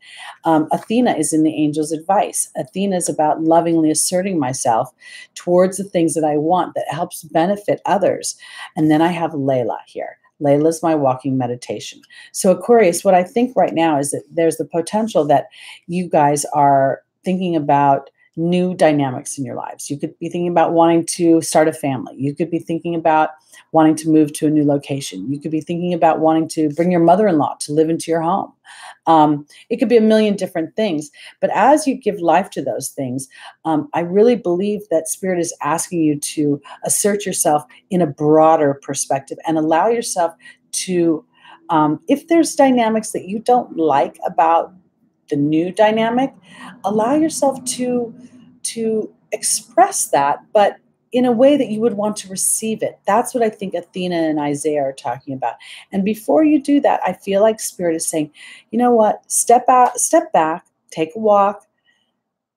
Athena is in the angel's advice. Athena is about lovingly asserting myself towards the things that I want that helps benefit others. And then I have Layla here. Layla's my walking meditation. So Aquarius, what I think right now is that there's the potential that you guys are thinking about new dynamics in your lives. You could be thinking about wanting to start a family. You could be thinking about wanting to move to a new location. You could be thinking about wanting to bring your mother-in-law to live into your home. It could be a million different things. But as you give life to those things, I really believe that Spirit is asking you to assert yourself in a broader perspective and allow yourself to, if there's dynamics that you don't like about the new dynamic, allow yourself to express that, but in a way that you would want to receive it. That's what I think Athena and Isaiah are talking about. And before you do that, I feel like Spirit is saying, you know what, step back, take a walk,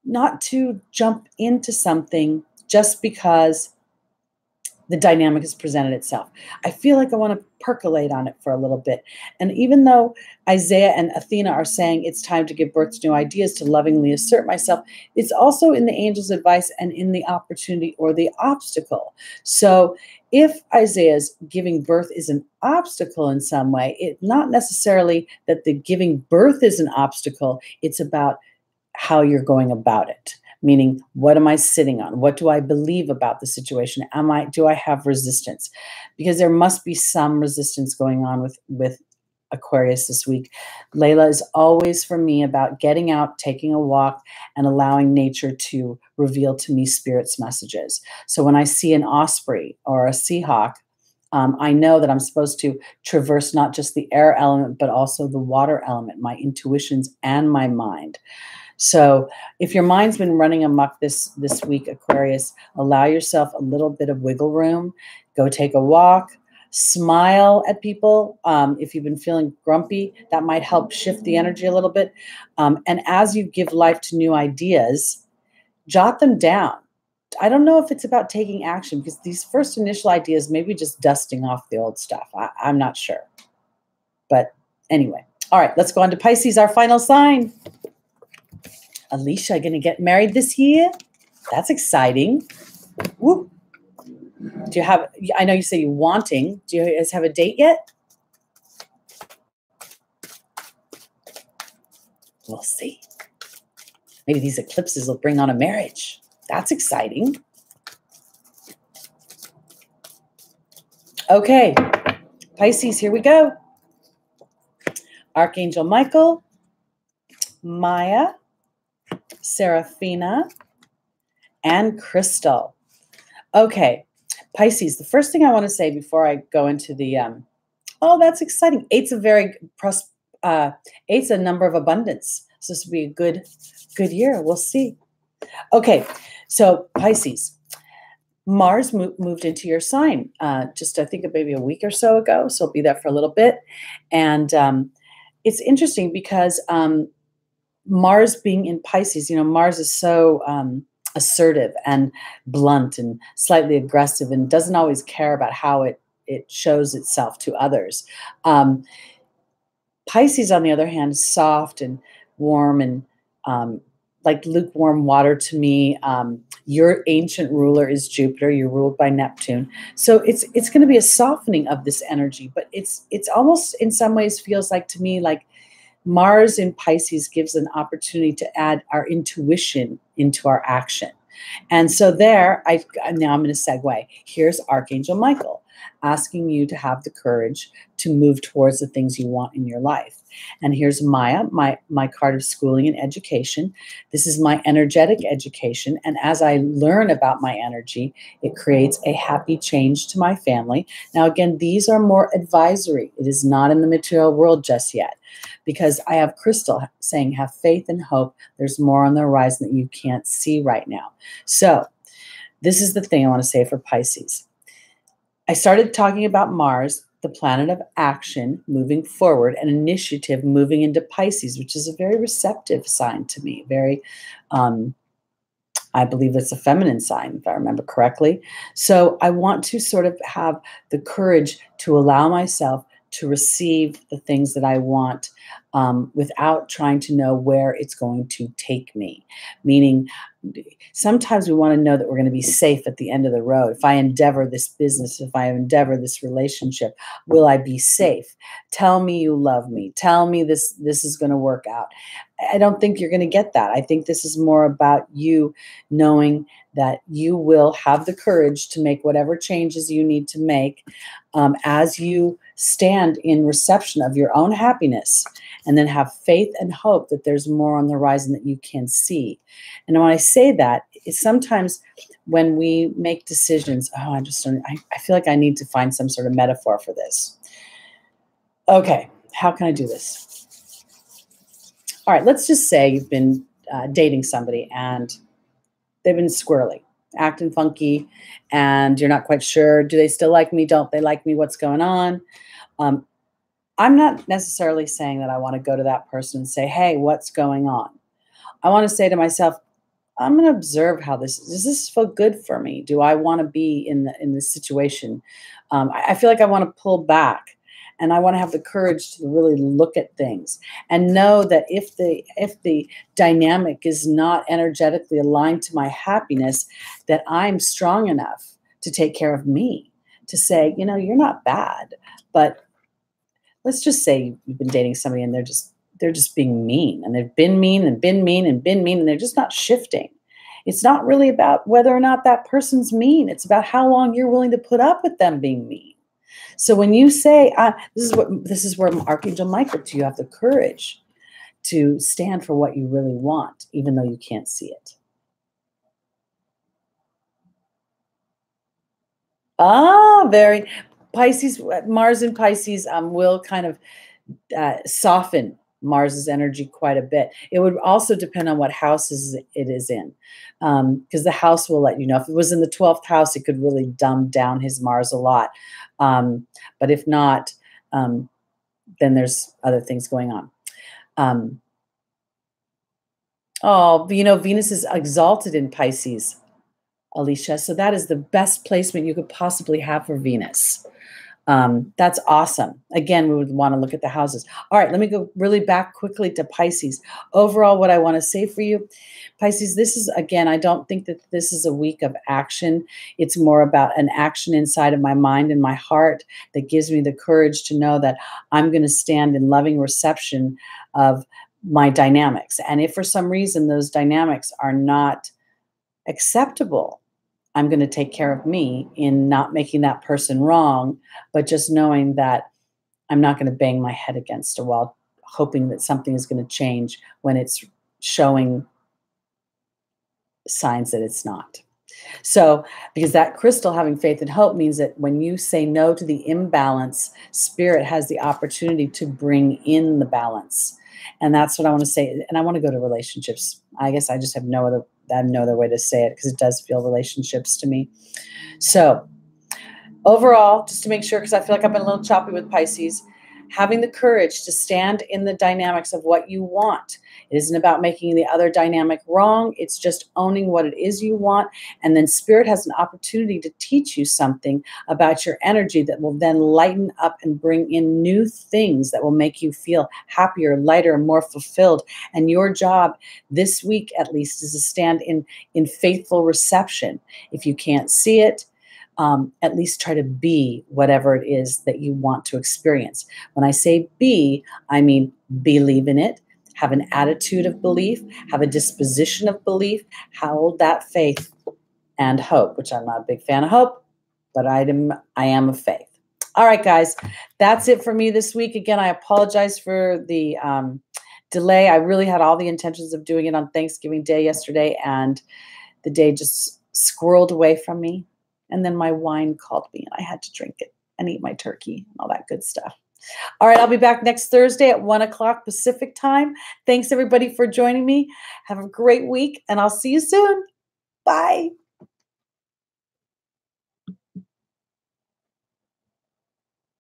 not to jump into something just because the dynamic has presented itself. I feel like I want to percolate on it for a little bit. And even though Isaiah and Athena are saying it's time to give birth to new ideas, to lovingly assert myself, it's also in the angel's advice and in the opportunity or the obstacle. So if Isaiah's giving birth is an obstacle in some way, it's not necessarily that the giving birth is an obstacle. It's about how you're going about it. Meaning, what am I sitting on? What do I believe about the situation? Do I have resistance? Because there must be some resistance going on with Aquarius this week. Layla is always for me about getting out, taking a walk, and allowing nature to reveal to me Spirit's messages. So when I see an osprey or a seahawk, I know that I'm supposed to traverse not just the air element, but also the water element, my intuitions and my mind. So if your mind's been running amok this week, Aquarius, allow yourself a little bit of wiggle room. Go take a walk. Smile at people. If you've been feeling grumpy, that might help shift the energy a little bit. And as you give life to new ideas, jot them down. I don't know if it's about taking action, because these first initial ideas may be just dusting off the old stuff. I'm not sure. But anyway. All right, let's go on to Pisces, our final sign. Alicia, going to get married this year? That's exciting. Whoop. Do you have, I know you say you're wanting. Do you guys have a date yet? We'll see. Maybe these eclipses will bring on a marriage. That's exciting. Okay, Pisces, here we go. Archangel Michael, Maya, Seraphina, and Crystal. Okay, Pisces, the first thing I want to say before I go into the, oh, that's exciting. Eight's a number of abundance. So this will be a good year. We'll see. Okay, so Pisces, Mars moved into your sign just I think maybe a week or so ago. So it'll be there for a little bit. And it's interesting because Mars being in Pisces, Mars is so assertive and blunt and slightly aggressive and doesn't always care about how it shows itself to others. Pisces, on the other hand, is soft and warm and like lukewarm water to me. Your ancient ruler is Jupiter. You're ruled by Neptune. So it's going to be a softening of this energy, but it's almost in some ways feels like to me like Mars in Pisces gives an opportunity to add our intuition into our action. And so now I'm going to segue. Here's Archangel Michael asking you to have the courage to move towards the things you want in your life. And here's Maya, my card of schooling and education. This is my energetic education. And as I learn about my energy, it creates a happy change to my family. Now, again, these are more advisory. It is not in the material world just yet, because I have Crystal saying, have faith and hope. There's more on the horizon that you can't see right now. So this is the thing I want to say for Pisces. I started talking about Mars, the planet of action, moving forward, and initiative moving into Pisces, which is a very receptive sign to me. Very, I believe it's a feminine sign, if I remember correctly. So I want to sort of have the courage to allow myself to receive the things that I want without trying to know where it's going to take me. Meaning, sometimes we want to know that we're going to be safe at the end of the road. If I endeavor this business, if I endeavor this relationship, will I be safe? Tell me you love me. Tell me this is going to work out. I don't think you're going to get that. I think this is more about you knowing that you will have the courage to make whatever changes you need to make as you stand in reception of your own happiness, and then have faith and hope that there's more on the horizon that you can see. And when I say that, it's sometimes when we make decisions, I feel like I need to find some sort of metaphor for this. Okay, how can I do this? All right, let's just say you've been dating somebody and they've been squirrely, acting funky, and you're not quite sure, do they still like me? Don't they like me? What's going on? I'm not necessarily saying that I want to go to that person and say, hey, what's going on? I want to say to myself, I'm going to observe how does this feel good for me? Do I want to be in this situation? I feel like I want to pull back, and I want to have the courage to really look at things and know that if the dynamic is not energetically aligned to my happiness, that I'm strong enough to take care of me, to say, you're not bad, but let's just say you've been dating somebody and they're just being mean, and they've been mean and been mean and been mean, and they're just not shifting. It's not really about whether or not that person's mean. It's about how long you're willing to put up with them being mean. So when you say, this is where Archangel Michael, do you have the courage to stand for what you really want, even though you can't see it? Very Pisces, Mars in Pisces will kind of soften Mars's energy quite a bit. It would also depend on what house it is in, because the house will let you know. If it was in the 12th house, it could really dumb down his Mars a lot. But if not, then there's other things going on. Venus is exalted in Pisces, Alicia. So that is the best placement you could possibly have for Venus. That's awesome. Again, we would want to look at the houses. All right, let me go really back quickly to Pisces. Overall, what I want to say for you, Pisces, this is, again, I don't think that this is a week of action. It's more about an action inside of my mind and my heart that gives me the courage to know that I'm going to stand in loving reception of my dynamics. And if for some reason those dynamics are not acceptable, I'm going to take care of me in not making that person wrong, but just knowing that I'm not going to bang my head against a wall, hoping that something is going to change when it's showing signs that it's not. So, because that crystal, having faith and hope, means that when you say no to the imbalance, spirit has the opportunity to bring in the balance. And that's what I want to say. And I want to go to relationships. I guess I just have no other way to say it, because it does feel relationships to me. So overall, just to make sure, because I feel like I've been a little choppy with Pisces, having the courage to stand in the dynamics of what you want. It isn't about making the other dynamic wrong. It's just owning what it is you want. And then spirit has an opportunity to teach you something about your energy that will then lighten up and bring in new things that will make you feel happier, lighter, more fulfilled. And your job this week, at least, is to stand in faithful reception. If you can't see it, at least try to be whatever it is that you want to experience. When I say be, I mean believe in it, have an attitude of belief, have a disposition of belief, hold that faith and hope, which I'm not a big fan of hope, but I am of faith. All right, guys, that's it for me this week. Again, I apologize for the delay. I really had all the intentions of doing it on Thanksgiving Day yesterday, and the day just squirreled away from me. And then my wine called me and I had to drink it and eat my turkey and all that good stuff. All right, I'll be back next Thursday at 1 o'clock Pacific time. Thanks everybody for joining me. Have a great week and I'll see you soon. Bye.